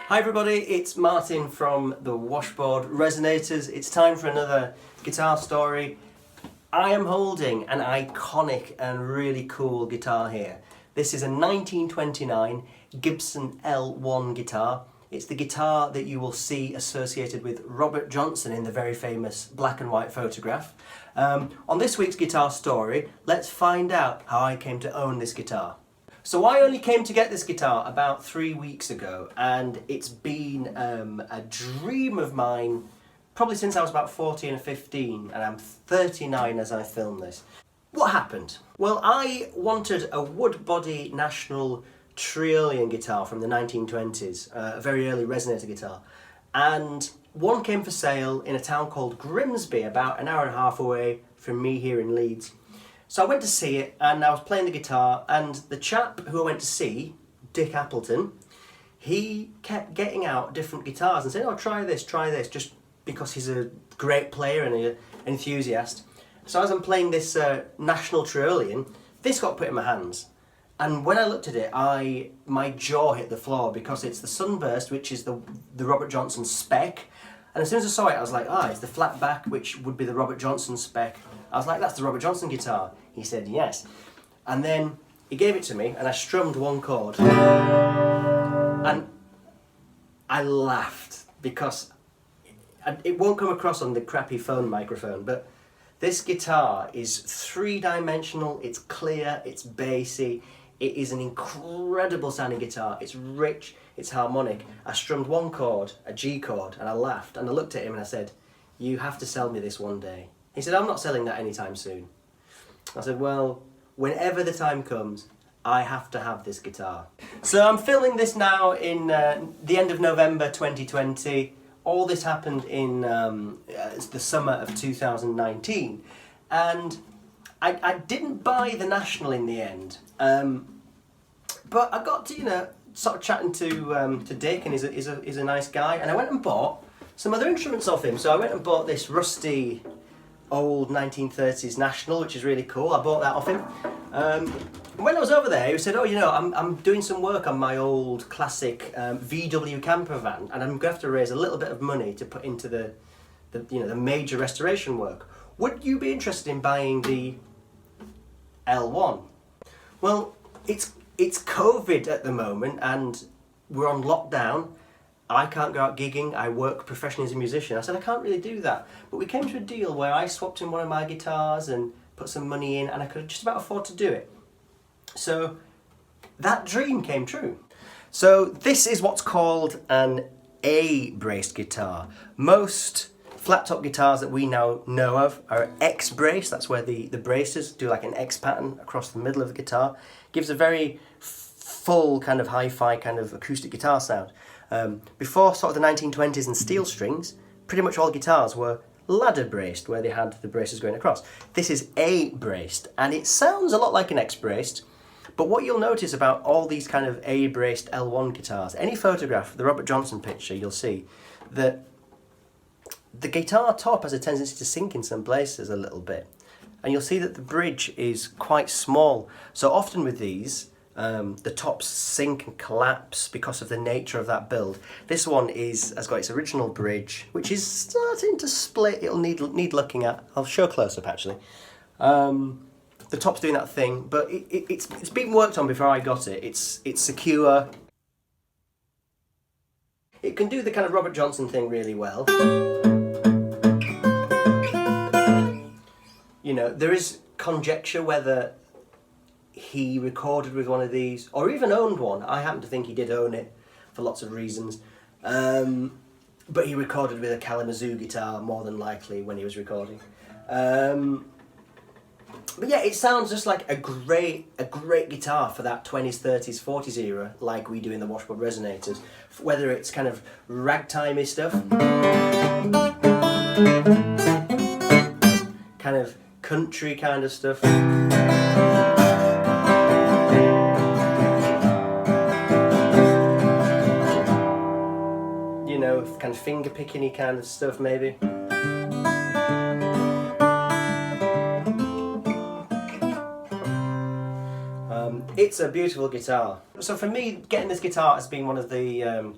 Hi everybody, it's Martin from the Washboard Resonators. It's time for another guitar story. I am holding an iconic and really cool guitar here. This is a 1929 Gibson L1 guitar. It's the guitar that you will see associated with Robert Johnson in the very famous black and white photograph. On this week's guitar story, let's find out how I came to own this guitar. So I only came to get this guitar about 3 weeks ago, and it's been a dream of mine probably since I was about 14 or 15, and I'm 39 as I film this. What happened? Well, I wanted a wood body National Triolean guitar from the 1920s, a very early resonator guitar, and one came for sale in a town called Grimsby, about an hour and a half away from me here in Leeds. So I went to see it, and I was playing the guitar, and the chap who I went to see, Dick Appleton, he kept getting out different guitars and saying, oh, try this, just because he's a great player and an enthusiast. So as I'm playing this National Triolean, this got put in my hands. And when I looked at it, my jaw hit the floor, because it's the Sunburst, which is the Robert Johnson spec. And as soon as I saw it, I was like, it's the flat back, which would be the Robert Johnson spec. I was like, that's the Robert Johnson guitar. He said, yes. And then he gave it to me, and I strummed one chord. And I laughed, because it won't come across on the crappy phone microphone, but this guitar is three-dimensional, it's clear, it's bassy, it is an incredible sounding guitar, it's rich, it's harmonic. I strummed one chord, a G chord, and I laughed, and I looked at him and I said, you have to sell me this one day. He said, I'm not selling that anytime soon. I said, well, whenever the time comes, I have to have this guitar. So I'm filming this now in the end of November 2020. All this happened in the summer of 2019. And I didn't buy the National in the end. But I got to, sort of chatting to Dick, and he's a nice guy. And I went and bought some other instruments off him. So I went and bought this rusty old 1930s National, which is really cool. I bought that off him. When I was over there, he said, I'm doing some work on my old classic VW camper van, and I'm going to have to raise a little bit of money to put into the major restoration work. Would you be interested in buying the L1? Well, it's COVID at the moment, and we're on lockdown. I can't go out gigging, I work professionally as a musician. I said, I can't really do that. But we came to a deal where I swapped in one of my guitars and put some money in, and I could just about afford to do it. So that dream came true. So this is what's called an A-braced guitar. Most flat top guitars that we now know of are X-braced. That's where the braces do like an X pattern across the middle of the guitar. Gives a very full kind of hi-fi kind of acoustic guitar sound. Before sort of the 1920s and steel strings, pretty much all guitars were ladder braced, where they had the braces going across. This is A-braced, and it sounds a lot like an X-braced, but what you'll notice about all these kind of A-braced L1 guitars, any photograph, the Robert Johnson picture, you'll see that the guitar top has a tendency to sink in some places a little bit, and you'll see that the bridge is quite small. So often with these, the tops sink and collapse because of the nature of that build. This one has got its original bridge, which is starting to split. It'll need looking at. I'll show close up actually. The top's doing that thing, but it's been worked on before I got it. It's secure. It can do the kind of Robert Johnson thing really well. There is conjecture whether he recorded with one of these, or even owned one. I happen to think he did own it for lots of reasons. But he recorded with a Kalamazoo guitar, more than likely, when he was recording. But yeah, it sounds just like a great guitar for that 20s, 30s, 40s era, like we do in the Washboard Resonators. Whether it's kind of ragtimey stuff, kind of country kind of stuff. Kind of finger picking-y kind of stuff, maybe. It's a beautiful guitar. So for me, getting this guitar has been one of the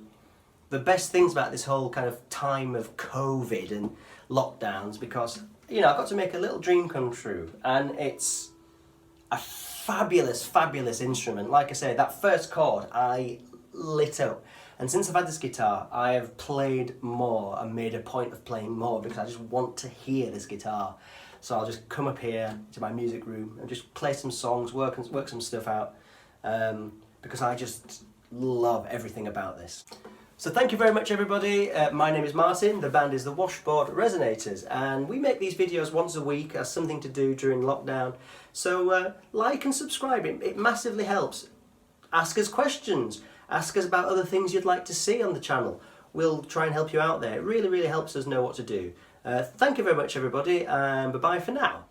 the best things about this whole kind of time of COVID and lockdowns, because, you know, I got to make a little dream come true, and it's a fabulous, fabulous instrument. Like I say, that first chord, I lit up. And since I've had this guitar, I have played more and made a point of playing more because I just want to hear this guitar. So I'll just come up here to my music room and just play some songs, work some stuff out, because I just love everything about this. So thank you very much, everybody. My name is Martin, the band is the Washboard Resonators, and we make these videos once a week as something to do during lockdown. So like and subscribe, it massively helps. Ask us questions, ask us about other things you'd like to see on the channel. We'll try and help you out there. It really, really helps us know what to do. Thank you very much, everybody, and bye-bye for now.